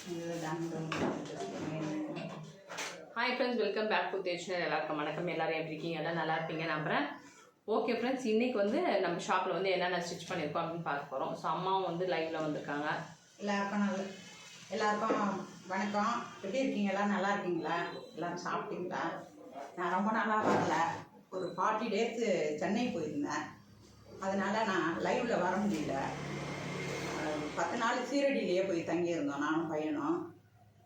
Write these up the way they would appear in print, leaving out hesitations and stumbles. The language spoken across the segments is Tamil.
Hi friends, welcome back to தேஜ்னர். எல்லாருக்கும் வணக்கம். எல்லாரும் எப்படி இருக்கீங்க? எல்லாம் நல்லா இருப்பீங்க நம்புறேன். ஓகே ஃப்ரெண்ட்ஸ், இன்றைக்கி வந்து நம்ம ஷாப்பில் வந்து என்னென்ன ஸ்டிச் பண்ணியிருக்கோம் அப்படின்னு பார்க்க போகிறோம். ஸோ அம்மாவும் வந்து லைவில் வந்திருக்காங்க. எல்லாருக்கும் வணக்கம். எப்படி இருக்கீங்க? எல்லாம் நல்லா இருக்கீங்களா? எல்லோரும் சாப்பிட்டீங்களா? நான் ரொம்ப நாளாக வரல. ஒரு 40 days சென்னை போயிருந்தேன். அதனால் நான் லைவில் வர முடியல. 10 நாள் சீரடியிலேயே போய் தங்கியிருந்தோம், நானும் பையனும்.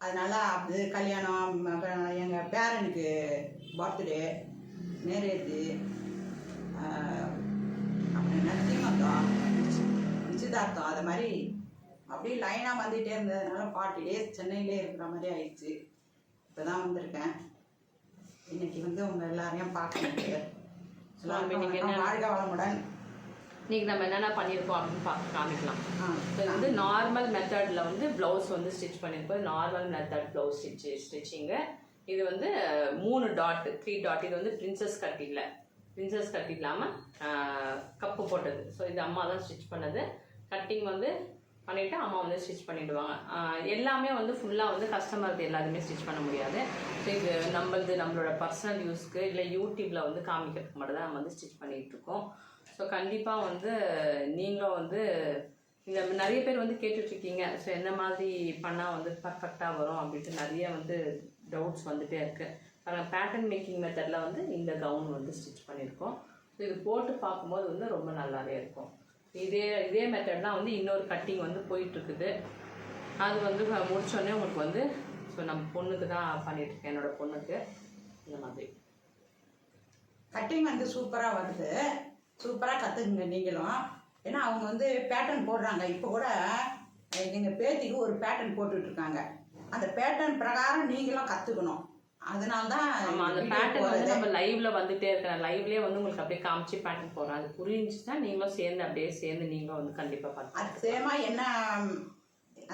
அதனால் அது கல்யாணம், எங்கள் பேரனுக்கு பர்த்டே, மேரேஜு, அப்புறம் சீமந்தம், நிச்சயதார்த்தம், அது மாதிரி அப்படியே லைனாக வந்துகிட்டே இருந்ததுனால 40 days சென்னையிலே இருக்கிற மாதிரி ஆயிடுச்சு. இப்போ தான் வந்திருக்கேன். இன்னைக்கு வந்து உங்கள் எல்லாரையும் பார்க்கணும். வாழ்க வளமுடன். இன்றைக்கி நம்ம என்னென்ன பண்ணியிருக்கோம் அப்படின்னு பார்த்து காமிக்கலாம். இது வந்து நார்மல் மெத்தடில் வந்து ப்ளவுஸ் வந்து ஸ்டிச் பண்ணியிருக்கோம். Normal method blouse stitching. இது வந்து 3 டாட் 3 டாட். இது வந்து பிரின்சஸ் கட் இல்லை, பிரின்சஸ் கட் இல்லாமல் கப்பு போட்டது. ஸோ இது அம்மா தான் ஸ்டிச் பண்ணது. கட்டிங் வந்து பண்ணிவிட்டு அம்மா வந்து ஸ்டிச் பண்ணிவிடுவாங்க. எல்லாமே வந்து ஃபுல்லாக வந்து கஸ்டமருக்கு எல்லாருமே ஸ்டிச் பண்ண முடியாது. ஸோ இது நம்மளோட பர்சனல் யூஸ்க்கு இல்லை யூடியூப்பில் வந்து காமிக்கிறதுக்கு மட்டும் தான் நம்ம வந்து ஸ்டிச் பண்ணிகிட்ருக்கோம். ஸோ கண்டிப்பாக வந்து நீங்களும் வந்து இந்த நிறைய பேர் வந்து கேட்டுட்ருக்கீங்க. ஸோ எந்த மாதிரி பண்ணால் வந்து பர்ஃபெக்டாக வரும் அப்படின்ட்டு நிறைய வந்து டவுட்ஸ் வந்துகிட்டே இருக்குது. நாங்கள் பேட்டர்ன் மேக்கிங் மெத்தடில் வந்து இந்த கவுன் வந்து ஸ்டிச் பண்ணியிருக்கோம். ஸோ இது போட்டு பார்க்கும்போது வந்து ரொம்ப நல்லாவே இருக்கும். இதே மெத்தட் தான் வந்து இன்னொரு கட்டிங் வந்து போயிட்டுருக்குது. அது வந்து முடித்தோடனே உங்களுக்கு வந்து ஸோ நம்ம பொண்ணுக்கு தான் பண்ணிகிட்ருக்கேன், என்னோடய பொண்ணுக்கு. இந்த மாதிரி கட்டிங் வந்து சூப்பராக வருது. சூப்பராக கற்றுக்குங்க நீங்களும். ஏன்னா அவங்க வந்து பேட்டர்ன் போடுறாங்க. இப்போ கூட எங்கள் பேத்திக்கு ஒரு பேட்டர்ன் போட்டுட்ருக்காங்க. அந்த பேட்டர்ன் பிரகாரம் நீங்களும் கற்றுக்கணும். அதனால்தான் அந்த பேட்டர்ன் வந்து நம்ம லைவ்ல வந்துட்டே இருக்கிறேன். லைவ்லேயே வந்து உங்களுக்கு அப்படியே காமிச்சு பேட்டர்ன் போடுறோம். அது புரிஞ்சுச்சுன்னா நீங்களும் சேர்ந்து அப்படியே சேர்ந்து நீங்களும் வந்து கண்டிப்பாக பார்த்து அது சேமாக என்ன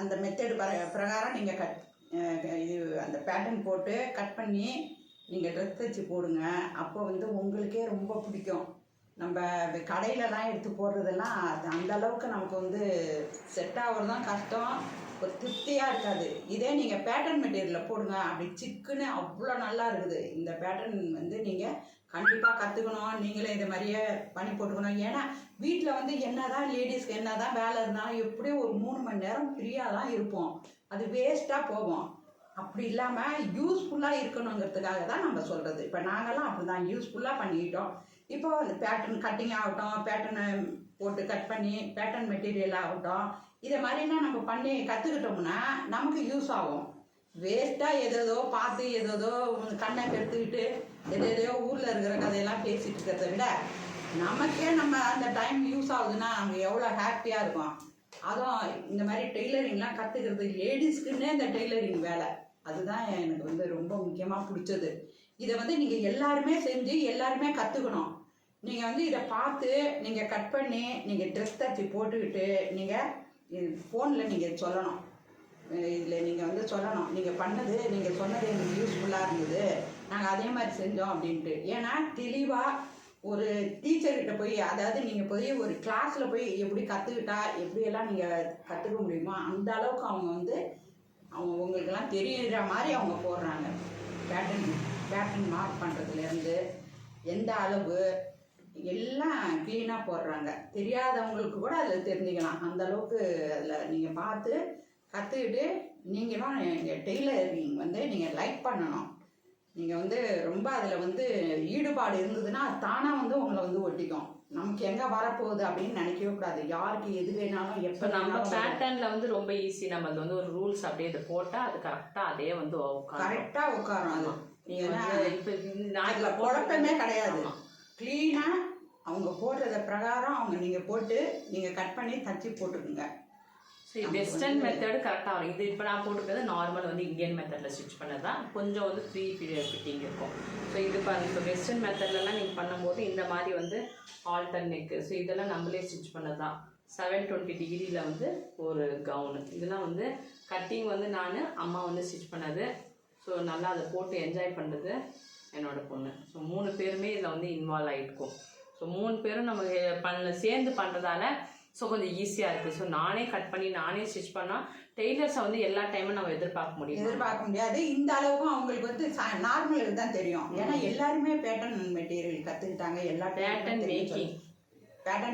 அந்த மெத்தடு பிரகாரம் நீங்கள் இது அந்த பேட்டர்ன் போட்டு கட் பண்ணி நீங்கள் ட்ரெஸ் தைச்சி போடுங்க. அப்போ வந்து உங்களுக்கே ரொம்ப பிடிக்கும். நம்ம கடையிலலாம் எடுத்து போடுறதெல்லாம் அது அந்த அளவுக்கு நமக்கு வந்து செட் ஆகிறது தான் கஷ்டம், ஒரு திருப்தியாக இருக்காது. இதே நீங்கள் பேட்டர்ன் மெட்டீரியலில் போடுங்க, அப்படி சிக்குன்னு அவ்வளோ நல்லா இருக்குது. இந்த பேட்டர்ன் வந்து நீங்கள் கண்டிப்பாக கற்றுக்கணும். நீங்களே இது மாதிரியே பண்ணி போட்டுக்கணும். ஏன்னா வீட்டில் வந்து என்ன தான் லேடிஸ்க்கு என்ன தான் வேலை இருந்தாலும் எப்படியும் ஒரு 3 மணி நேரம் ஃப்ரீயாக தான் இருப்போம். அது வேஸ்ட்டாக போகும். அப்படி இல்லாமல் யூஸ்ஃபுல்லாக இருக்கணுங்கிறதுக்காக தான் நம்ம சொல்கிறது. இப்போ நாங்கள்லாம் அப்படி தான் யூஸ்ஃபுல்லாக பண்ணிக்கிட்டோம். இப்போ அந்த பேட்டர்ன் கட்டிங் ஆகட்டும், பேட்டர்னை போட்டு கட் பண்ணி பேட்டர்ன் மெட்டீரியல் ஆகட்டும், இதை மாதிரிலாம் நம்ம பண்ணி கற்றுக்கிட்டோம்னா நமக்கு யூஸ் ஆகும். வேஸ்ட்டாக எதோ பார்த்து எதோ கண்ணை கெடுத்துக்கிட்டு எதோ ஊரில் இருக்கிற கதையெல்லாம் பேசிகிட்டு இருக்கிறத விட நமக்கே நம்ம அந்த டைம் யூஸ் ஆகுதுன்னா நம்ம எவ்வளோ ஹாப்பியாக இருக்கும். அதுவும் இந்த மாதிரி டெய்லரிங்லாம் கற்றுக்கிறது லேடிஸ்க்குன்னே இந்த டெய்லரிங் வேலை, அதுதான் எனக்கு வந்து ரொம்ப முக்கியமாக பிடிச்சது. இதை வந்து நீங்கள் எல்லாருமே செஞ்சு எல்லாருமே கற்றுக்கணும். நீங்கள் வந்து இதை பார்த்து நீங்கள் கட் பண்ணி நீங்கள் ட்ரெஸ் தச்சு போட்டுக்கிட்டு நீங்கள் ஃபோனில் நீங்கள் சொல்லணும். இதில் நீங்கள் வந்து சொல்லணும், நீங்கள் பண்ணது நீங்கள் சொன்னது எனக்கு யூஸ்ஃபுல்லாக இருந்தது, நாங்கள் அதே மாதிரி செஞ்சோம் அப்படின்ட்டு. ஏன்னா தெளிவாக ஒரு டீச்சர்கிட்ட போய், அதாவது நீங்கள் போய் ஒரு கிளாஸில் போய் எப்படி கற்றுக்கிட்டா எப்படியெல்லாம் நீங்கள் கற்றுக்க முடியுமோ அந்த அளவுக்கு அவங்க வந்து உங்களுக்கெல்லாம் தெரியுற மாதிரி அவங்க போடுறாங்க. பேட்டர்ன் மார்க் பண்ணுறதுலேருந்து எந்த அளவு எல்லாம் க்ளீனாக போடுறாங்க. தெரியாதவங்களுக்கு கூட அதில் தெரிஞ்சுக்கலாம். அந்த அளவுக்கு அதில் நீங்கள் பார்த்து கற்றுக்கிட்டு நீங்களும் டெய்லரிங் வந்து நீங்கள் லைக் பண்ணணும். நீங்கள் வந்து ரொம்ப அதில் வந்து ஈடுபாடு இருந்ததுன்னா தானாக வந்து உங்களை வந்து ஒட்டிக்கும். நமக்கு எங்கே வரப்போகுது அப்படின்னு நினைக்கவே கூடாது. யாருக்கு எது வேணாலும் எப்போ நம்ம பேட்டர்னில் வந்து ரொம்ப ஈஸி. நம்ம அது வந்து ஒரு ரூல்ஸ் அப்படியே இதை போட்டால் அது கரெக்டாக அதே வந்து கரெக்டாக உட்காரும். அது இப்போ அதில் குழப்பமே கிடையாது. க்ளீனாக அவங்க போடுறத பிரகாரம் நீங்கள் போட்டு நீங்கள் கட் பண்ணி தச்சு போட்டுக்குங்க. வெஸ்டர்ன் மெத்தடு கரெக்டாக வரும். இது இப்போ நான் போட்டுக்கிறது நார்மல் வந்து இந்தியன் மெத்தடில் ஸ்டிச் பண்ணது தான். கொஞ்சம் வந்து ஃப்ரீ ஃபிட்டிங் இருக்கும். ஸோ இது இப்போ வெஸ்டர்ன் மெத்தட்லலாம் நீங்கள் பண்ணும்போது இந்த மாதிரி வந்து ஆல்டர் நெக்கு, ஸோ இதெல்லாம் நம்மளே ஸ்டிச் பண்ணது தான். 720 டிகிரியில் வந்து ஒரு கவுனு. இதெல்லாம் வந்து கட்டிங் வந்து நான் அம்மா வந்து ஸ்டிச் பண்ணது. ஸோ நல்லா அதை போட்டு என்ஜாய் பண்ணுறது என்னோடய பொண்ணு. ஸோ 3 பேருமே இதில் வந்து இன்வால்வ் ஆகிருக்கும். ஸோ 3 பேரும் நம்ம சேர்ந்து பண்ணுறதால ஸோ கொஞ்சம் ஈஸியாக இருக்குது. ஸோ நானே கட் பண்ணி நானே ஸ்டிச் பண்ணால் டெய்லர்ஸை வந்து எல்லா டைமும் நம்ம எதிர்பார்க்க முடியாது. இந்த அளவுக்கும் அவங்களுக்கு வந்து நார்மல் தான் தெரியும். ஏன்னா எல்லாருமே பேட்டர்ன் மெட்டீரியல் கற்றுக்கிட்டாங்க, எல்லா பேட்டர்ன்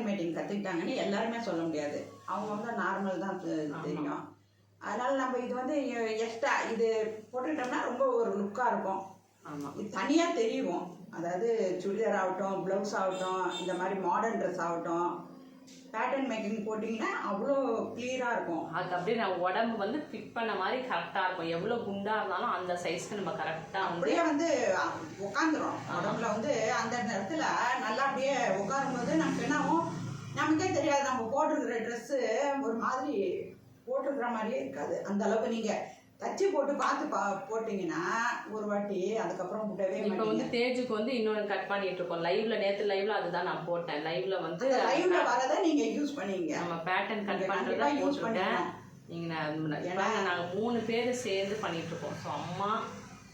மேக்கிங் கற்றுக்கிட்டாங்கன்னு எல்லாருமே சொல்ல முடியாது. அவங்க வந்து நார்மல் தான் தெரியும். அதனால் நம்ம இது வந்து எக்ஸ்ட்ரா இது போட்டுக்கிட்டோம்னா ரொம்ப ஒரு லுக்காக இருக்கும். ஆமாம், இது தனியாக தெரியும். அதாவது சுடிதார் ஆகட்டும், ப்ளவுஸ் ஆகட்டும், இந்த மாதிரி மாடர்ன் ட்ரெஸ் ஆகட்டும், பேட்டர்ன் மேக்கிங் போட்டிங்கன்னா அவ்வளோ கிளியராக இருக்கும். அது அப்படியே நம்ம உடம்பு வந்து ஃபிட் பண்ண மாதிரி கரெக்டாக இருக்கும். எவ்வளோ குண்டாக இருந்தாலும் அந்த சைஸ்க்கு நம்ம கரெக்டாக அப்படியே வந்து உட்காந்துரும். உடம்புல வந்து அந்த இடத்துல நல்லா அப்படியே உட்காரும்போது நமக்கு என்ன ஆகும், நமக்கே தெரியாது. நம்ம போட்டிருக்கிற ட்ரெஸ்ஸு ஒரு மாதிரி போட்டிருக்கிற மாதிரியே இருக்காது. அந்த அளவுக்கு நீங்கள் தச்சு போட்டு பார்த்து போட்டிங்கன்னா ஒரு வாட்டி, அதுக்கப்புறம் விடவே மாட்டீங்க. இப்போ வந்து தேஜுக்கு வந்து இன்னொன்று கட் பண்ணிட்டு இருக்கோம். நேற்று லைவ்ல அதுதான் நான் போட்டேன். லைவ்ல வந்து லைவ்ல வரதை நீங்கள் யூஸ் பண்ணீங்க. நம்ம பேட்டர்ன் கட் பண்ணுறதா யூஸ் பண்ணிட்டேன். நீங்கள் நாங்கள் 3 பேர் சேர்ந்து பண்ணிட்டு இருக்கோம். ஸோ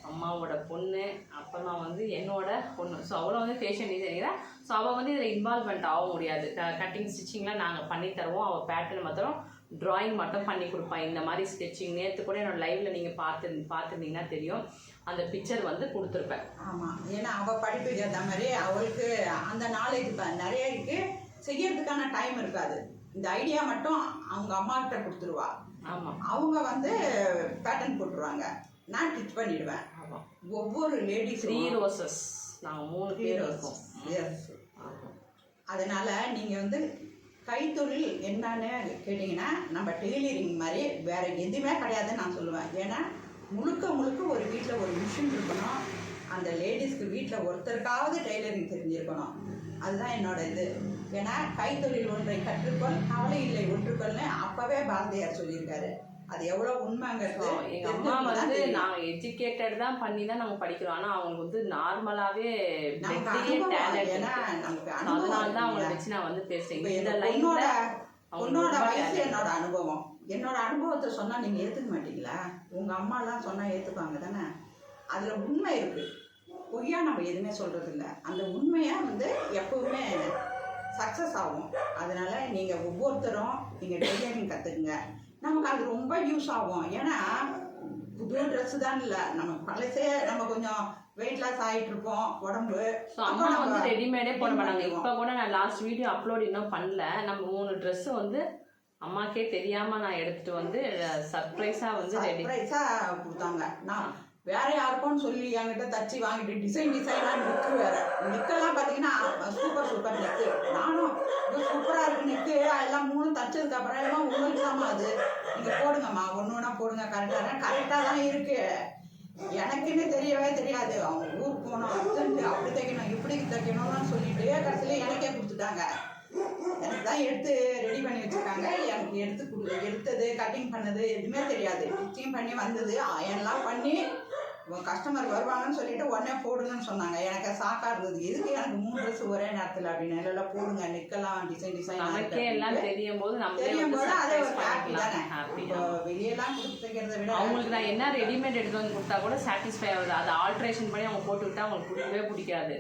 அம்மாவோட பொண்ணு, அப்புறமா வந்து என்னோட பொண்ணு. ஸோ அவளை வந்து ஃபேஷன் டிசைனிங்கிறேன். ஸோ அவள் வந்து இதில் இன்வால்வ்மெண்ட் ஆக முடியாது. கட்டிங் ஸ்டிச்சிங்லாம் நாங்கள் பண்ணி தருவோம். அவள் பேட்டர்ன் மாத்திரம் ட்ராயிங் மட்டும் பண்ணி கொடுப்பான். இந்த மாதிரி ஸ்கெட்சிங் நேற்று கூட என்னோட லைவ்ல நீங்கள் பார்த்துருந்தீங்கன்னா தெரியும். அந்த பிக்சர் வந்து கொடுத்துருப்பேன். ஆமாம், ஏன்னா அவள் படிப்புக்கு ஏற்ற மாதிரி அவளுக்கு அந்த நாலேஜ் நிறைய இருக்கு. செய்யறதுக்கான டைம் இருக்காது. இந்த ஐடியா மட்டும் அவங்க அம்மா கிட்ட கொடுத்துருவா. ஆமாம், அவங்க வந்து பேட்டர்ன் போட்டுருவாங்க, நான் ஸ்டிச் பண்ணிடுவேன். ஆமாம், ஒவ்வொரு லேடிஸ் 3 ரோசஸ் நாங்கள் 3 பேர் இருக்கோம். எஸ். அதனால நீங்கள் வந்து கைத்தொழில் என்னன்னு கேட்டிங்கன்னா நம்ம டெய்லரிங் மாதிரி வேற எதுவுமே கிடையாதுன்னு நான் சொல்லுவேன். ஏன்னா முழுக்க ஒரு வீட்டில் ஒரு மிஷின் இருக்கணும். அந்த லேடிஸ்க்கு வீட்டில் ஒருத்தருக்காவது டெய்லரிங் தெரிஞ்சிருக்கணும். அதுதான் என்னோட இது. ஏன்னா கைத்தொழில் ஒன்றை கற்றுக்கொள், கவலை இல்லை ஒன்றுக்கொள்னு அப்பவே பாரதியார் சொல்லியிருக்காரு. அது எவ்வளோ உண்மைங்கிறது. எங்கள் அம்மா வந்து நாங்கள் எஜுகேட்டட் தான் பண்ணி தான் நாங்கள் படிக்கிறோம். ஆனால் அவங்க வந்து நார்மலாகவே அதனால தான் அவங்கள வச்சு நான் வந்து பேசுறேன். உன்னோட வயசு என்னோட அனுபவம். என்னோட அனுபவத்தை சொன்னால் நீங்கள் ஏற்றுக்க மாட்டீங்களா? உங்கள் அம்மாலாம் சொன்னால் ஏற்றுப்பாங்க தானே? அதில் உண்மை இருக்குது. பொய்யா நம்ம எதுவுமே சொல்கிறது இல்லை. அந்த உண்மையாக வந்து எப்பவுமே சக்ஸஸ் ஆகும். அதனால நீங்கள் ஒவ்வொருத்தரும் நீங்கள் டெய்லரிங் கற்றுக்குங்க. நமக்கு அது ரொம்ப யூஸ் ஆகும். ஏன்னா புது ட்ரெஸ்ஸு தான் இல்லை, நம்ம பழசே நம்ம கொஞ்சம் வெயிட் லாஸ் ஆகிட்டு இருப்போம் உடம்பு. அம்மா வந்து ரெடிமேடே போட மாட்டாங்க. இப்போ கூட நான் லாஸ்ட் வீடியோ அப்லோட் இன்னும் பண்ணல. நம்ம 3 ட்ரெஸ்ஸு வந்து அம்மாக்கே தெரியாமல் நான் எடுத்துகிட்டு வந்து சர்ப்ரைஸாக வந்து சர்ப்ரைஸாக கொடுத்தாங்க. நான் வேற யாருக்கும்னு சொல்லி என்கிட்ட தச்சு வாங்கிட்டு டிசைனாக நெக்கு வேற நெக்கெல்லாம் பார்த்தீங்கன்னா சூப்பர் நெக்கு. நானும் சூப்பராக இருக்கு நெக்கு. எல்லாம் 3 தச்சதுக்கு அப்புறம் உங்களுக்கு தாம்மா அது, நீங்கள் போடுங்கம்மா, ஒன்று போடுங்க. கரெக்டாக தான் இருக்கு. எனக்குன்னு தெரியவே தெரியாது. அவங்க ஊருக்கு போனோம், அப்படி தைக்கணும் இப்படி தைக்கணும்னு சொல்லிட்டு கடைசியில் எனக்கே கொடுத்துட்டாங்க. எனக்கு தான் எடுத்து ரெடி பண்ணி வச்சுருக்காங்க. எனக்கு எடுத்தது கட்டிங் பண்ணது எதுவுமே தெரியாது. ஸ்டிச்சிங் பண்ணி வந்தது அயன்லாம் பண்ணி கஸ்டமர் வருவாங்கன்னு சொல்லிட்டு உடனே போடுங்கன்னு சொன்னாங்க. எனக்கு ஷாக்காக இருந்தது. எதுக்கு எனக்கு 3 ட்ரெஸ் ஒரே நேரத்தில் அப்படின்னு எல்லாம் போடுங்க, நெக்கெல்லாம் டிசைன் எல்லாம் தெரியும் போது அதே ஒரு ஹாப்பி தானே. இப்போ வெளியெல்லாம் கொடுத்து தைக்கிறத விட அவங்களுக்கு நான் என்ன ரெடிமேட் எடுத்து வந்து கொடுத்தா கூட சாட்டிஸ்ஃபை ஆகுது. அதை ஆல்ட்ரேஷன் பண்ணி அவங்க போட்டு விட்டா அவங்களுக்கு பிடிக்காது.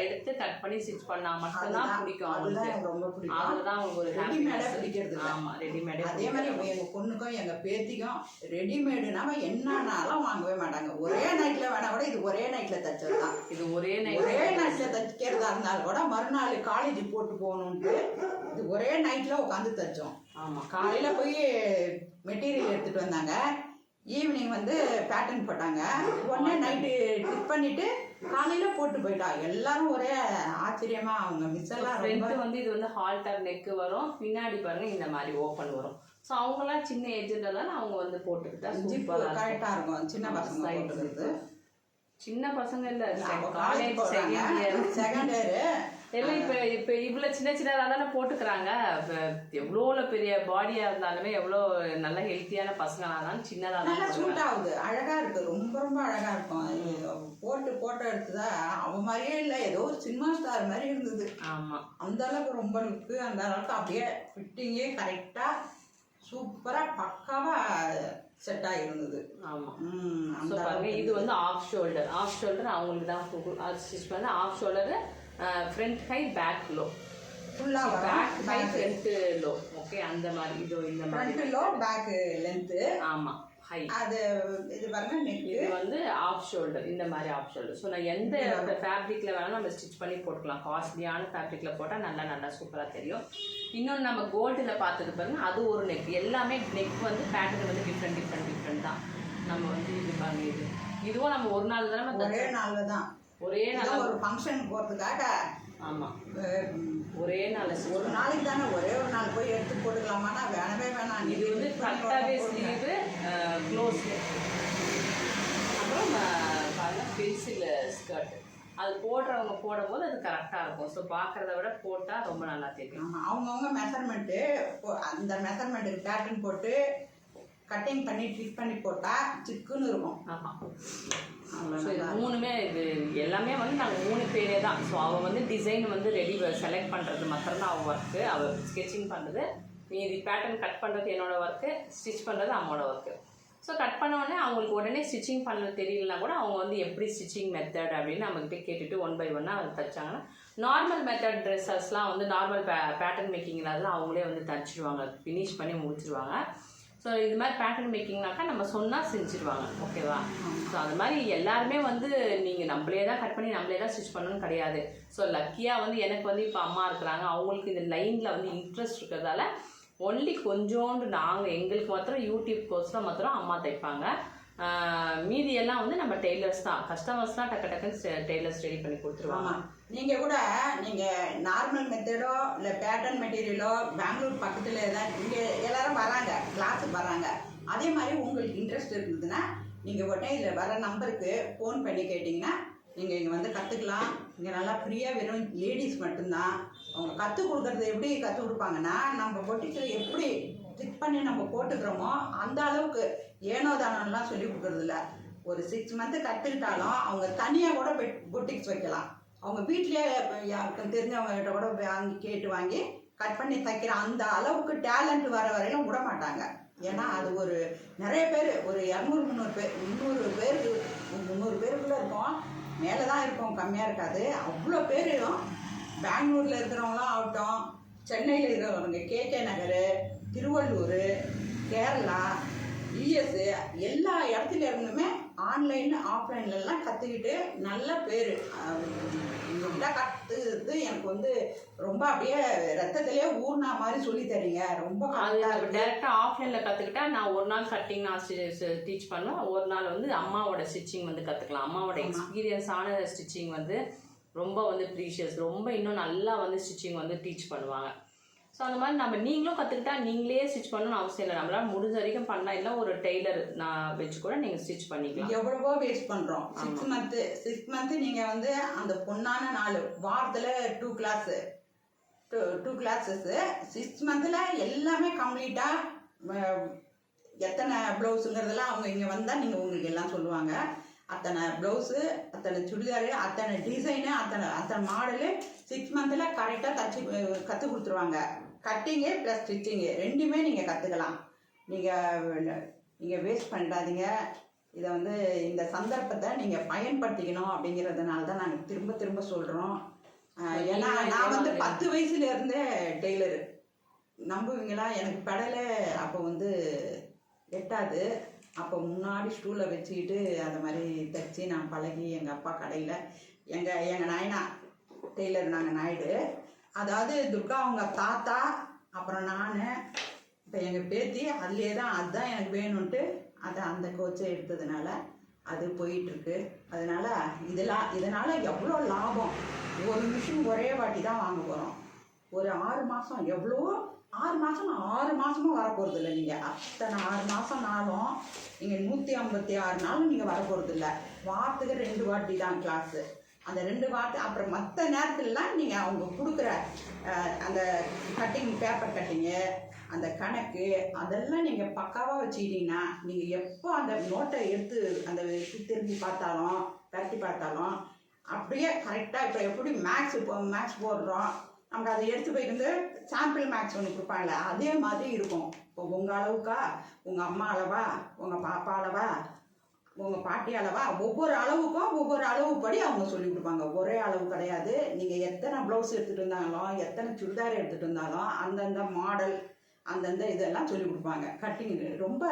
எடுத்து கட் பண்ணி ஸ்டிச் பண்ணா மட்டும்தான் பிடிக்கும். அதுதான் ரொம்ப பிடிக்கும். அதுதான் அவங்களுக்கு ஒரு ரெடிமேடே பிடிக்கிறது. ஆமா, ரெடிமேடே. அதே மாதிரி எங்க பொண்ணுக்கும் எங்க பேத்திக்கும் ரெடிமேடுனாம என்னன்னாலும் வாங்கவே மாட்டாங்க. ஒரே நைட்ல வேணா கூட இது ஒரே நைட்ல தச்சதுதான். இது ஒரே நைட்ல தைக்கிறதா இருந்தாலும் கூட மறுநாள் காலேஜ் போட்டு போகணும்ட்டு இது ஒரே நைட்ல உட்காந்து தைச்சோம். ஆமா, காலையில போய் மெட்டீரியல் எடுத்துட்டு வந்தாங்க, ஈவினிங் வந்து பேட்டர்ன் போட்டாங்க, உடனே நைட்டு டிப் பண்ணிட்டு காலையில போட்டு போயிட்டா. எல்லாரும் ஒரே ஆச்சரியமா அவங்க மிஸ் எல்லாம் வந்து இது வந்து ஹால்டர் நெக்கு வரும், பின்னாடி பாருங்க இந்த மாதிரி ஓப்பன் வரும். ஸோ அவங்களாம் சின்ன ஏஜ்ல தான் அவங்க வந்து போட்டுக்கிட்டா கரெக்டாக இருக்கும். சின்ன பசங்க போட்டுக்கிறது. சின்ன பசங்க இல்லை, காலேஜ் செகண்ட் இயர் எல்லாம் இப்போ இவ்வளோ சின்னதாக தானே போட்டுக்கிறாங்க. எவ்வளோ பெரிய பாடியாக இருந்தாலுமே எவ்வளோ நல்ல ஹெல்த்தியான பசங்களாக இருந்தாலும் சின்னதாக தான் சூட் ஆகுது. அழகாக இருக்குது, ரொம்ப அழகாக இருக்கும். போட்டோ எடுத்துதான் அவன் மாதிரியே இல்லை, ஏதோ ஒரு சினிமா ஸ்டார் மாதிரி இருந்தது. ஆமாம், அந்த அளவுக்கு ரொம்ப லுக்கு, அந்த அளவுக்கு அப்படியே ஃபிட்டிங்கே கரெக்டாக சூப்பராக பக்காவாக செட் ஆகிருந்தது. ஆமாம், இது வந்து ஆஃப் ஷோல்டர் அவங்களுக்கு தான் ஸ்டிச் பண்ண. Off shoulder, front high back low. ஃபுல்லாக பேக் வரும். High front low. ஓகே, அந்த மாதிரி இது இந்த மாதிரி ஃப்ரண்ட் லோ பேக் லென்த்து. ஆமா, ஹை. அது இது பாருங்க நெக். இது வந்து ஆஃப் ஷோல்டர், இந்த மாதிரி ஆஃப் ஷோல்டர். ஸோ நான் எந்த ஃபேப்ரிக்ல வேணாலும் நம்ம ஸ்டிச் பண்ணி போட்டுக்கலாம். காஸ்ட்லியான ஃபேப்ரிக்ல போட்டால் நல்லா சூப்பராக தெரியும். இன்னொன்று நம்ம கோல்டில் பார்த்தது பாருங்க, அது ஒரு நெக். எல்லாமே நெக் வந்து பேட்டர்ன் வந்து டிஃப்ரெண்ட் தான். நம்ம வந்து இது பாருங்க, இதுவும் நம்ம ஒரு நாள் தானே, ஒரே நாளில் தான், ஒரே நாள் ஒரு ஃபங்க்ஷன் போகிறதுக்காக. ஆமாம், ஒரே நாள், ஒரு நாளைக்கு தானே, ஒரே ஒரு நாள் போய் எடுத்து போட்டுக்கலாமான்னா வேணவே வேணாம். இது வந்து கரெக்டாகவே ஸ்லீவு, க்ளோஸ், அப்புறம் பென்சில் ஸ்கர்ட். அது போடுறவங்க போடும்போது அது கரெக்டாக இருக்கும். ஸோ பார்க்குறத விட போட்டால் ரொம்ப நல்லா தெரியும். அவங்கவுங்க மெஷர்மெண்ட்டு, அந்த மெஷர்மெண்ட்டுக்கு பேட்டர்ன் போட்டு கட்டிங் பண்ணி ஃபிட் பண்ணி போட்டால் சிக்குன்னு இருக்கும். ஆமாம். ஸோ இது மூணுமே, இது எல்லாமே வந்து நாங்கள் 3 பேரே தான். ஸோ அவள் வந்து டிசைன் வந்து ரெடி செலக்ட் பண்ணுறது மாத்திரம்தான் அவள் ஒர்க்கு. அவள் ஸ்கெட்சிங் பண்ணுறது, மீதி பேட்டர்ன் கட் பண்ணுறது என்னோட ஒர்க்கு, ஸ்டிச் பண்ணுறது அம்மோட ஒர்க்கு. ஸோ கட் பண்ண உடனே அவங்களுக்கு உடனே ஸ்டிச்சிங் பண்ண தெரியலனா கூட அவங்க வந்து எப்படி ஸ்டிச்சிங் மெத்தட் அப்படின்னு நம்மகிட்ட கேட்டுட்டு 1 by 1 அதை தைச்சாங்கன்னா, நார்மல் மெத்தட் ட்ரெஸ்ஸஸ்லாம் வந்து நார்மல் பேட்டர்ன் மேக்கிங்கில் அதெல்லாம் அவங்களே வந்து தைச்சிடுவாங்க, ஃபினிஷ் பண்ணி முடிச்சிடுவாங்க. ஸோ இது மாதிரி பேட்டர்ன் மேக்கிங்னாக்கா நம்ம சொன்னால் செஞ்சுருவாங்க. ஓகேவா? ஸோ அது மாதிரி எல்லாருமே வந்து நீங்கள் நம்மளே தான் கட் பண்ணி நம்மளே தான் ஸ்டிச் பண்ணணும்னு கிடையாது. ஸோ லக்கியாக வந்து எனக்கு வந்து இப்போ அம்மா இருக்கிறாங்க, அவங்களுக்கு இந்த லைனில் வந்து இன்ட்ரெஸ்ட் இருக்கிறதால ஒன்லி கொஞ்சோண்டு நாங்கள் எங்களுக்கு மாத்திரம் யூடியூப் கோர்ஸில் மாத்திரம் அம்மா தைப்பாங்க. மீதி எல்லாம் வந்து நம்ம டெய்லர்ஸ் தான். கஸ்டமர்ஸ்லாம் டக்குன்னு டெய்லர்ஸ் ரெடி பண்ணி கொடுத்துருவாங்க. நீங்கள் கூட நீங்கள் நார்மல் மெத்தடோ இல்லை பேட்டர்ன் மெட்டீரியலோ பெங்களூர் பக்கத்தில் தான் இங்கே எல்லாரும் வராங்க, கிளாஸுக்கு வராங்க. அதே மாதிரி உங்களுக்கு இன்ட்ரெஸ்ட் இருந்ததுன்னா நீங்கள் உடனே இதில் வர நம்பருக்கு ஃபோன் பண்ணி கேட்டிங்கன்னா நீங்கள் இங்கே வந்து கற்றுக்கலாம். இங்கே நல்லா ஃப்ரீயாக, வெறும் லேடிஸ் மட்டும்தான். அவங்க கற்றுக் கொடுக்குறது எப்படி கற்றுக் கொடுப்பாங்கன்னா, நம்ம பொட்டிக்கு எப்படி ஸ்டிச் பண்ணி நம்ம போட்டுக்கிறோமோ அந்த அளவுக்கு ஏனோ தானோலாம் சொல்லி கொடுக்குறதில்ல. ஒரு 6 மந்த்து கற்றுக்கிட்டாலும் அவங்க தனியாக கூட பொட்டிக்ஸ் வைக்கலாம். அவங்க வீட்டிலே யாருக்கும் தெரிஞ்சவங்ககிட்ட கூட வாங்கி கட் பண்ணி தைக்கிற அந்த அளவுக்கு டேலண்ட் வர வரையிலும் விட மாட்டாங்க. ஏன்னா அது ஒரு நிறைய பேர், ஒரு 200-300 பேர், 300 பேருக்குள்ளே இருக்கும், மேலே தான் இருக்கும், கம்மியாக இருக்காது. அவ்வளோ பேரும் பெங்களூரில் இருக்கிறவங்களாம் ஆகட்டும், சென்னையில் இருக்கிறவங்க, கேகே நகர், திருவள்ளூர், கேரளா, யூஎஸ், எல்லா இடத்துல இருந்துமே ஆன்லைன் ஆஃப்லைன்லாம் கற்றுக்கிட்டு நல்ல பேர். இவங்ககிட்ட கற்றுது எனக்கு வந்து ரொம்ப அப்படியே ரத்தத்திலே ஊர்னா மாதிரி சொல்லி தரீங்க. ரொம்ப டேரெக்டாக ஆஃப்லைனில் கற்றுக்கிட்டா நான் ஒரு நாள் கட்டிங் நான் டீச் பண்ணுவேன், ஒரு நாள் வந்து அம்மாவோட ஸ்டிச்சிங் வந்து கற்றுக்கலாம். அம்மாவோட எக்ஸ்பீரியன்ஸான ஸ்டிச்சிங் வந்து ரொம்ப வந்து ப்ரீஷியஸ், ரொம்ப இன்னும் நல்லா வந்து ஸ்டிச்சிங் வந்து டீச் பண்ணுவாங்க. ஸோ அந்த மாதிரி நம்ம நீங்களும் கற்றுக்கிட்டா நீங்களே ஸ்டிச் பண்ணணும்னு அவசியம் இல்லை. நம்மளால் முடிஞ்ச வரைக்கும் பண்ணலாம். இல்லை ஒரு டெய்லர் நான் வச்சு கூட நீங்கள் ஸ்டிச் பண்ணிக்கலாம். எவ்வளவோ வேஸ்ட் பண்ணுறோம். 6 மந்த்து நீங்கள் வந்து அந்த பொண்ணான 4 வாரத்தில் 2 கிளாஸஸ்ஸு 6 மந்த்தில் எல்லாமே கம்ப்ளீட்டாக எத்தனை ப்ளவுஸுங்கிறதெல்லாம் அவங்க இங்கே வந்தால் நீங்கள் உங்களுக்கு எல்லாம் சொல்லுவாங்க. அத்தனை ப்ளவுஸு, அத்தனை சுடிதாரு, அத்தனை டிசைனு, அத்தனை மாடலு 6 மந்த்தில் கரெக்டாக கற்றுக் கொடுத்துருவாங்க. கட்டிங்கு ப்ளஸ் ஸ்டிச்சிங்கு 2மே நீங்கள் கற்றுக்கலாம். நீங்கள் வேஸ்ட் பண்ணிடாதீங்க. இதை வந்து இந்த சந்தர்ப்பத்தை நீங்கள் பயன்படுத்திக்கணும். அப்படிங்கிறதுனால தான் நாங்கள் திரும்ப சொல்கிறோம். ஏன்னா நான் வந்து 10 வயசுலேருந்தே டெய்லரு. நம்புவீங்களா? எனக்கு பெடலே அப்போ வந்து எட்டாது. அப்போ முன்னாடி ஸ்டூலில் வச்சுக்கிட்டு அந்த மாதிரி தைச்சி நான் பழகி எங்கள் அப்பா கடையில் எங்கள் நாயனா டெய்லர், நாங்கள் நாயுடு, அதாவது துர்கா அவங்க தாத்தா, அப்புறம் நான், இப்போ எங்கள் பேத்தி அதுலேயே தான், அதுதான் எனக்கு வேணும்ன்ட்டு அதை அந்த கோச்சை எடுத்ததுனால அது போயிட்டுருக்கு. அதனால் இதனால் எவ்வளோ லாபம். ஒரு மிஷின் ஒரே வாட்டி தான் வாங்க போகிறோம். ஒரு 6 மாதம், எவ்வளோ 6 மாதம் 6 மாதமும் வரப்போகிறது இல்லை. நீங்கள் அத்தனை 6 மாதம்னாலும் நீங்கள் 156 நாளும் நீங்கள் வரப்போகிறது இல்லை. வாரத்துக்கு 2 வாட்டி தான் கிளாஸு. அந்த 2 வாட்டி அப்புறம் மற்ற நேரத்துலலாம் நீங்கள் அவங்க கொடுக்குற அந்த கட்டிங், பேப்பர் கட்டிங்கு, அந்த கணக்கு, அதெல்லாம் நீங்கள் பக்காவாக வச்சுக்கிட்டீங்கன்னா நீங்கள் எப்போ அந்த நோட்டை எடுத்து அந்த திரும்பி பார்த்தாலும் பரட்டி பார்த்தாலும் அப்படியே கரெக்டாக. இப்போ எப்படி மேக்ஸ் போடுறோம், நமக்கு அதை எடுத்து போயிட்டு சாம்பிள் மேக்ஸ் ஒன்று கொடுப்பாங்களே, அதே மாதிரி இருக்கும். இப்போ உங்கள் அளவுக்கா, உங்கள் அம்மா அளவா, உங்கள் பாப்பா அளவா, உங்கள் பாட்டி அளவா ஒவ்வொரு அளவுக்கும் ஒவ்வொரு அளவுப்படி அவங்க சொல்லி கொடுப்பாங்க. ஒரே அளவு கிடையாது. நீங்கள் எத்தனை ப்ளவுஸ் எடுத்துகிட்டு இருந்தாலும் எத்தனை சுடிதார் எடுத்துகிட்டு இருந்தாலும் அந்தந்த மாடல் அந்தந்த இதெல்லாம் சொல்லி கொடுப்பாங்க. கட்டிங் ரொம்ப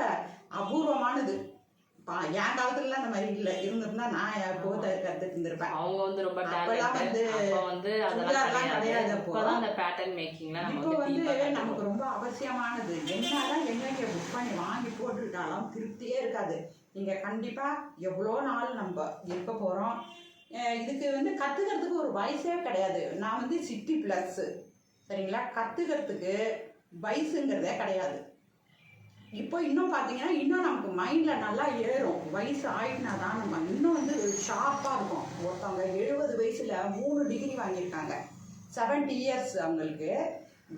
அபூர்வமானது. என் காலத்துலலாம் அந்த மாதிரி இல்லை. இருந்திருந்தா நான் எப்போ கற்றுட்டு இருந்திருப்பேன். அவங்க வந்து ரொம்ப அப்பெல்லாம் வந்து சுடிதார்லாம் கிடையாது. அப்போ அந்த பேட்டர்ன் மேக்கிங்லாம் இப்போ வந்து நமக்கு ரொம்ப அவசியமானது. என்னதான் எங்கெங்க புக் பண்ணி வாங்கி போட்டுக்கிட்டாலும் திருப்தியே இருக்காது. நீங்கள் கண்டிப்பாக எவ்வளோ நாள் நம்ம இருக்க போகிறோம். இதுக்கு வந்து கற்றுக்கிறதுக்கு ஒரு வயசே கிடையாது. நான் வந்து 60+, சரிங்களா? கற்றுக்கிறதுக்கு வயசுங்கிறதே கிடையாது. இப்போ இன்னும் பார்த்தீங்கன்னா இன்னும் நமக்கு மைண்டில் நல்லா ஏறும். வயசு ஆயிட்டுனா தான் நம்ம இன்னும் வந்து ஷார்ப்பாக இருக்கும். ஒருத்தவங்க 70 வயசில் 3 டிகிரி வாங்கியிருக்காங்க. 70 இயர்ஸ் அவங்களுக்கு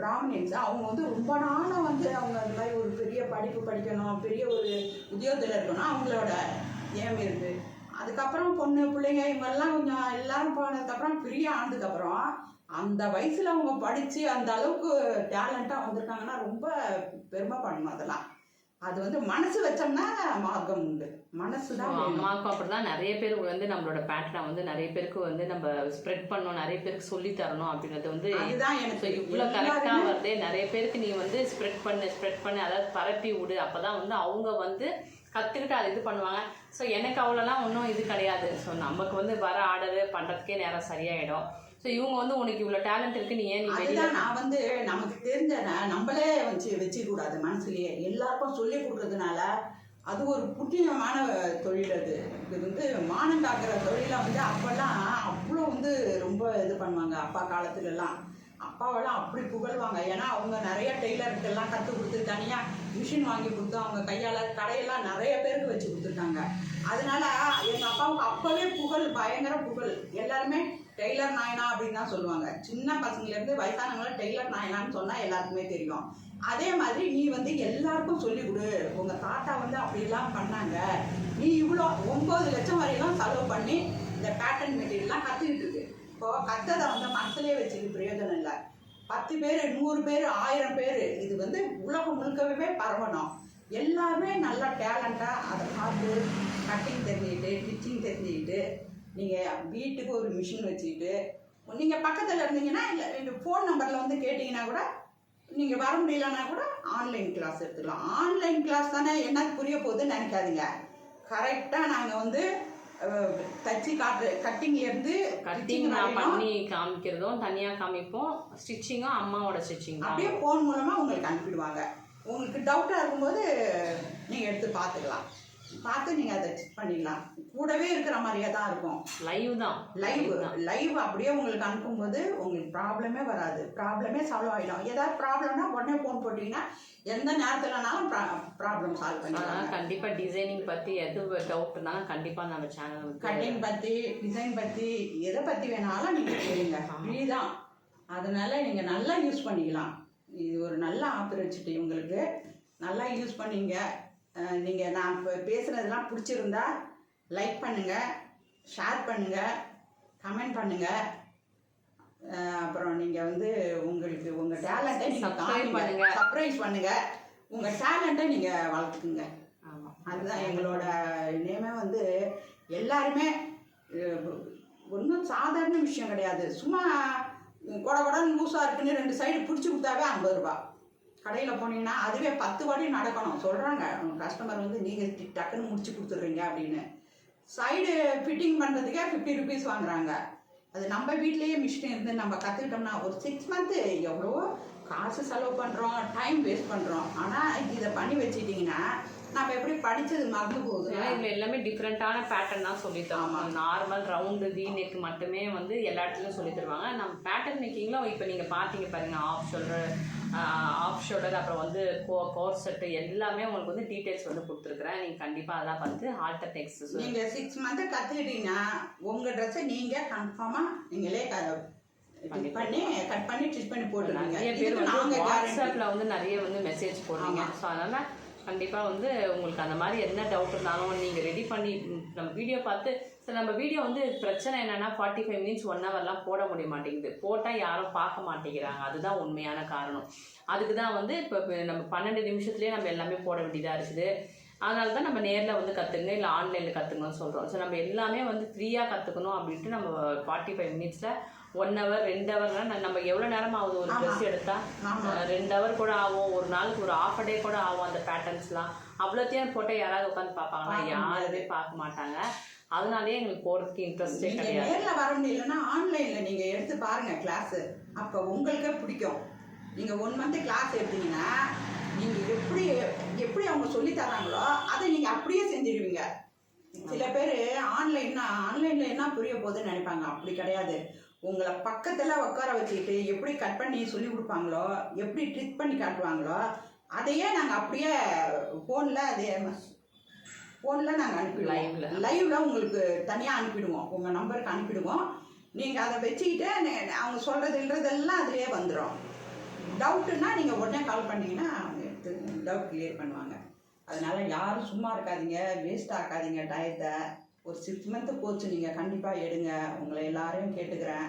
பிராமின்ஸ். அவங்க வந்து ரொம்ப நாளாக வந்து அவங்க அந்த மாதிரி ஒரு பெரிய படிப்பு படிக்கணும், பெரிய ஒரு உத்தியோகத்தில் இருக்கணும் அவங்களோட ஏம் இருக்குது. அதுக்கப்புறம் பொண்ணு பிள்ளைங்க இவங்கெல்லாம் கொஞ்சம் எல்லாரும் போனதுக்கப்புறம் பெரிய ஆனதுக்கப்புறம் அந்த வயசில் அவங்க படித்து அந்த அளவுக்கு டேலண்ட்டாக வந்திருக்காங்கன்னா ரொம்ப பெருமைப்படணும். அதெல்லாம் அது வந்து மனசு வச்சோம்னா மார்க்கம் உண்டு. மனசு தான். அம்மாவுக்கும் அப்படிதான். நிறைய பேர் வந்து நம்மளோட பேட்டர்னை வந்து நிறைய பேருக்கு வந்து நம்ம ஸ்ப்ரெட் பண்ணணும், நிறைய பேருக்கு சொல்லி தரணும் அப்படின்றது வந்து அதுதான் எனக்கு இவ்வளோ கரெக்டாக வருது. நிறைய பேருக்கு நீ வந்து ஸ்ப்ரெட் பண்ணு, அதாவது பரப்பி விடு. அப்போதான் வந்து அவங்க வந்து கற்றுக்கிட்டு அதை இது பண்ணுவாங்க. ஸோ எனக்கு அவ்வளோலாம் ஒன்றும் இது கிடையாது. ஸோ நமக்கு வந்து வர ஆர்டரு பண்ணுறதுக்கே நேரம் சரியாயிடும். ஸோ இவங்க வந்து உனக்கு இவ்வளோ டேலண்ட் இருக்குது, நீ ஏன் அதுதான் நான் வந்து நமக்கு தெரிஞ்ச நம்மளே வச்சுக்கூடாது மனசுலேயே. எல்லாருக்கும் சொல்லி கொடுக்குறதுனால அது ஒரு புண்ணியமான தொழில். இது வந்து மானம் காக்கிற தொழிலாக வந்து அப்போல்லாம் அவ்வளோ வந்து ரொம்ப இது பண்ணுவாங்க. அப்பா காலத்துலலாம் அப்பாவெல்லாம் அப்படி புகழ்வாங்க. ஏன்னா அவங்க நிறைய டெய்லருக்கெல்லாம் கற்றுக் கொடுத்து தனியாக மிஷின் வாங்கி கொடுத்து அவங்க கையால் கடையெல்லாம் நிறைய பேருக்கு வச்சு கொடுத்துருக்காங்க. அதனால எங்கள் அப்பாவுக்கு அப்போவே புகழ், பயங்கர புகழ். எல்லாருமே டெய்லர் நாயனா அப்படின்னு தான் சொல்லுவாங்க. சின்ன பசங்கலேருந்து வயசானவங்கள டெய்லர் நாயனான்னு சொன்னால் எல்லாருக்குமே தெரியும். அதே மாதிரி நீ வந்து எல்லாருக்கும் சொல்லிக் கொடு. உங்கள் தாத்தா வந்து அப்படிலாம் பண்ணாங்க, நீ இவ்வளோ 9 லட்சம் வரையெல்லாம் செலவு பண்ணி இந்த பேட்டர்ன் மெட்டீரியல்லாம் கற்றுக்கிட்டு இருக்கு. இப்போது கற்றதை வந்து மனசுலேயே வச்சுக்க பிரயோஜனம் இல்லை. 10 பேர் 100 பேர் 1000 பேர் இது வந்து உலகம் முழுக்கவே பரவணும். எல்லாருமே நல்லா டேலண்டாக அதை பார்த்து கட்டிங் தெரிஞ்சுக்கிட்டு ஸ்டிச்சிங் தெரிஞ்சுக்கிட்டு நீங்கள் வீட்டுக்கு ஒரு மிஷின் வச்சுக்கிட்டு நீங்கள் பக்கத்தில் இருந்தீங்கன்னா இல்லை எங்கள் ஃபோன் நம்பரில் வந்து கேட்டிங்கன்னா கூட நீங்கள் வர முடியலன்னா கூட ஆன்லைன் கிளாஸ் எடுத்துக்கலாம். ஆன்லைன் கிளாஸ் தானே என்ன புரிய போகுதுன்னு நினைக்காதீங்க. கரெக்டாக நாங்கள் வந்து தச்சு கட்டிங்லேருந்து கட்டிங் பண்ணி காமிக்கிறதும் தனியாக காமிப்போம். ஸ்டிச்சிங்கும் அம்மாவோட ஸ்டிச்சிங் அப்படியே ஃபோன் மூலமாக உங்களுக்கு அனுப்பிடுவாங்க. உங்களுக்கு டவுட்டாக இருக்கும்போது நீங்கள் எடுத்து பார்த்துக்கலாம். பார்த்து நீங்கள் அதை செக் பண்ணிடலாம். கூடவே இருக்கிற மாதிரியே தான் இருக்கும். லைவ் அப்படியே உங்களுக்கு அனுப்பும்போது உங்களுக்கு ப்ராப்ளமே வராது. ப்ராப்ளமே சால்வ் ஆகிடும். ஏதாவது ப்ராப்ளம்னா உடனே ஃபோன் போட்டிங்கன்னா எந்த நேரத்துலனாலும் ப்ராப்ளம் சால்வ் பண்ணிடலாம். கண்டிப்பாக டிசைனிங் பற்றி எது டவுட்னாலும் கண்டிப்பாக நம்ம சேனல் கட்டிங் பற்றி டிசைன் பற்றி எதை பற்றி வேணாலும் நீங்கள் கேளுங்க. ஃப்ரீ தான். அதனால் நீங்கள் நல்லா யூஸ் பண்ணிக்கலாம். இது ஒரு நல்ல ஆப்பர்ச்சுனிட்டி உங்களுக்கு. நல்லா யூஸ் பண்ணிங்க. நீங்கள் நான் இப்போ பேசுகிறதெல்லாம் பிடிச்சிருந்தா லைக் பண்ணுங்கள், ஷேர் பண்ணுங்கள், கமெண்ட் பண்ணுங்கள். அப்புறம் நீங்கள் வந்து உங்களுக்கு உங்கள் டேலண்ட்டை நீங்கள் சர்ப்ரைஸ் பண்ணுங்கள். உங்கள் டேலண்ட்டை நீங்கள் வளர்த்துக்குங்க. அதுதான் எங்களோட நேமே. வந்து எல்லாருமே ஒன்றும் சாதாரண விஷயம் கிடையாது. சும்மா கொடன்னு லூஸாக இருக்குன்னு 2 சைடு பிடிச்சி கொடுத்தாவே 50 ரூபா. கடையில் போனீங்கன்னா அதுவே 10 வாட்டி நடக்கணும். சொல்கிறாங்க கஸ்டமர் வந்து நீங்கள் டக்குன்னு முடிச்சு கொடுத்துட்றீங்க அப்படின்னு. சைடு ஃபிட்டிங் பண்ணுறதுக்கே 50 ருபீஸ் வாங்குறாங்க. அது நம்ம வீட்லேயே மிஷின் இருந்து நம்ம கற்றுக்கிட்டோம்னா ஒரு 6 மந்த்து எவ்வளோ காசு செலவு பண்ணுறோம், டைம் வேஸ்ட் பண்ணுறோம். ஆனால் இதை பண்ணி வச்சுட்டிங்கன்னா நம்ம எப்படி படித்தது மறந்து போகுது. இதில் எல்லாமே டிஃப்ரெண்ட்டான பேட்டர்ன் தான் சொல்லித்தரோம். நார்மல் ரவுண்டு வீ நெக் மட்டுமே வந்து எல்லா இடத்துலையும் சொல்லி தருவாங்க. நம்ம பேட்டர்ன் மேக்கிங்கில் இப்போ நீங்கள் பார்த்தீங்க பாருங்கள், ஆஃப் ஷோல்டர் அப்புறம் வந்து கோர் செட்டு எல்லாமே உங்களுக்கு வந்து டீட்டெயில்ஸ் வந்து கொடுத்துருக்குறேன். நீங்கள் கண்டிப்பாக அதெல்லாம் பார்த்து ஆல்டர் டெக்ஸ்ட் நீங்கள் 6 மந்த்து கற்றுக்கிட்டீங்கன்னா உங்கள் ட்ரெஸ்ஸை நீங்கள் கன்ஃபார்மாக நீங்களே கட் பண்ணி ஸ்டிச் பண்ணி போட்டுருங்க. நிறைய பேர் வந்து வாட்ஸ்அப்பில் வந்து நிறைய வந்து மெசேஜ் போடுறீங்க. ஸோ அதனால் கண்டிப்பாக வந்து உங்களுக்கு அந்த மாதிரி என்ன டவுட் இருந்தாலும் நீங்கள் ரெடி பண்ணி நம்ம வீடியோ பார்த்து. சரி, நம்ம வீடியோ வந்து பிரச்சனை என்னென்னா 45 மினிட்ஸ் 1 ஹவர்லாம் போட முடிய மாட்டேங்குது. போட்டால் யாரும் பார்க்க மாட்டேங்கிறாங்க. அதுதான் உண்மையான காரணம். அதுக்கு தான் வந்து இப்போ நம்ம 12 நிமிஷத்துலேயே நம்ம எல்லாமே போட வேண்டியதாக இருக்குது. அதனால தான் நம்ம நேரில் வந்து கற்றுக்குங்க இல்லை ஆன்லைனில் கற்றுக்கணும்னு சொல்கிறோம். ஸோ நம்ம எல்லாமே வந்து ஃப்ரீயாக கற்றுக்கணும் அப்படின்ட்டு நம்ம 45 மினிட்ஸில் 1 hour 2 hourலாம் நம்ம எவ்வளோ நேரம் ஆகுது ஒரு ட்ரெஸ் எடுத்தால் 2 hour கூட ஆகும், ஒரு நாளுக்கு ஒரு half a day கூட ஆகும். அந்த பேட்டர்ன்ஸ்லாம் அவ்வளோத்தையும் போட்டால் யாராவது உட்காந்து பார்ப்பாங்களா? யாருமே பார்க்க மாட்டாங்க. அதனாலேயே எங்களுக்கு போகிறதுக்கு இன்ட்ரெஸ்டே கிடையாது. நேரில் வர முடியலன்னா ஆன்லைனில் நீங்கள் எடுத்து பாருங்கள் கிளாஸு, அப்போ உங்களுக்கே பிடிக்கும். நீங்கள் 1 month கிளாஸ் எடுத்தீங்கன்னா நீங்கள் எப்படி அவங்க சொல்லி தராங்களோ அதை நீங்கள் அப்படியே செஞ்சிடுவீங்க. சில பேர் ஆன்லைனில் என்ன புரிய போகுதுன்னு நினைப்பாங்க. அப்படி கிடையாது. உங்களை பக்கத்தில் உட்கார வச்சுக்கிட்டு எப்படி கட் பண்ணி சொல்லி கொடுப்பாங்களோ, எப்படி ட்ரிக் பண்ணி காட்டுவாங்களோ, அதையே நாங்கள் அப்படியே ஃபோனில் நாங்கள் அனுப்பிடுவோம். லைவில் உங்களுக்கு தனியாக அனுப்பிடுவோம், உங்கள் நம்பருக்கு அனுப்பிடுவோம். நீங்கள் அதை வச்சுக்கிட்டு அவங்க சொல்கிறதுன்றதெல்லாம் அதிலே வந்துடும். டவுட்டுன்னா நீங்கள் உடனே கால் பண்ணிங்கன்னா அவங்க எடுத்து டவுட் கிளியர் பண்ணுவாங்க. அதனால் யாரும் சும்மா இருக்காதீங்க, வேஸ்ட் ஆக்காதீங்க டயத்தை. ஒரு 6 month கோர்ஸ் நீங்கள் கண்டிப்பாக எடுங்க. உங்களை எல்லாரையும் கேட்டுக்கிறேன்.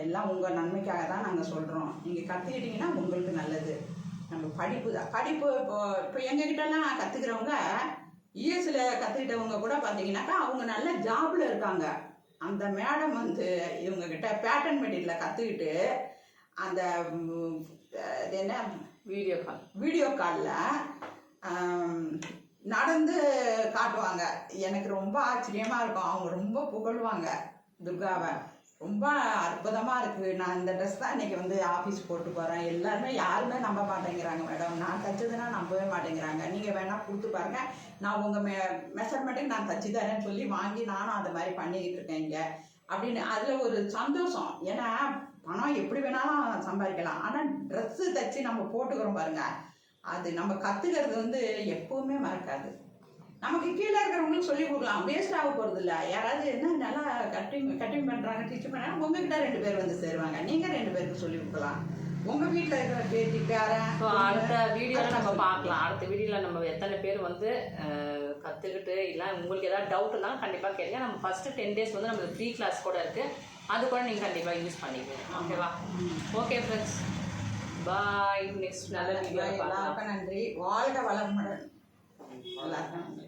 எல்லாம் உங்கள் நன்மைக்காக தான் நாங்கள் சொல்கிறோம். நீங்கள் கற்றுக்கிட்டிங்கன்னா உங்களுக்கு நல்லது. நம்ம படிப்பு இப்போ எங்ககிட்டலாம் கற்றுக்கிறவங்க யூஎஸில் கற்றுக்கிட்டவங்க கூட பார்த்தீங்கன்னாக்கா அவங்க நல்ல ஜாபில் இருக்காங்க. அந்த மேடம் வந்து இவங்கக்கிட்ட பேட்டர்ன் மெட்டீரியலில் கற்றுக்கிட்டு அந்த என்ன வீடியோ காலில் நடந்து காட்டுவாங்க. எனக்கு ரொம்ப ஆச்சரியமாக இருக்கும். அவங்க ரொம்ப புகழ்வாங்க துர்காவை. ரொம்ப அற்புதமாக இருக்குது. நான் இந்த ட்ரெஸ் தான் இன்றைக்கி வந்து ஆஃபீஸ் போட்டு போகிறேன். யாருமே நம்ப மாட்டேங்கிறாங்க மேடம். நான் தைச்சதுன்னா நம்பவே மாட்டேங்கிறாங்க. நீங்கள் வேணால் கொடுத்து பாருங்கள், நான் உங்கள் மெஷர்மெண்ட்டுக்கு நான் தைச்சி தரேன்னு சொல்லி வாங்கி நானும் அதை மாதிரி பண்ணிக்கிட்டு இருக்கேன் இங்கே அப்படின்னு. அதில் ஒரு சந்தோஷம். ஏன்னா பணம் எப்படி வேணாலும் சம்பாதிக்கலாம், ஆனால் ட்ரெஸ்ஸு தைச்சி நம்ம போட்டுக்கிறோம் பாருங்கள், அது நம்ம கற்றுக்கிறது வந்து எப்போவுமே மறக்காது. நமக்கு கீழே இருக்கிறவங்களுக்கு சொல்லிக் கொடுக்கலாம், வேஸ்ட் ஆக போகிறது இல்லை. யாராவது என்ன நல்லா கட்டிங் பண்ணுறாங்க, டீச் பண்ணுறாங்க, உங்ககிட்ட 2 பேர் வந்து சேருவாங்க. நீங்கள் 2 பேருக்கு சொல்லிக் கொடுக்கலாம். உங்கள் வீட்டில் இருக்கிற பேத்தி பேரன். ஸோ அடுத்த வீடியோவில் நம்ம பார்க்கலாம். அடுத்த வீடியோவில் நம்ம எத்தனை பேர் வந்து கற்றுக்கிட்டு இல்லை உங்களுக்கு ஏதாவது டவுட் இருந்தாலும் கண்டிப்பாக கேளுங்க. நம்ம ஃபஸ்ட்டு 10 days வந்து நம்மளுக்கு ஃப்ரீ கிளாஸ் கூட இருக்குது. அது கூட நீங்கள் கண்டிப்பாக யூஸ் பண்ணிக்கணும். ஓகேவா? ஓகே ஃப்ரெண்ட்ஸ், பாய். நெக்ஸ்ட் நல்ல வீடியோ பார்க்கலாம். நன்றி. வாழ்க வளமுடன். எல்லாருக்கும்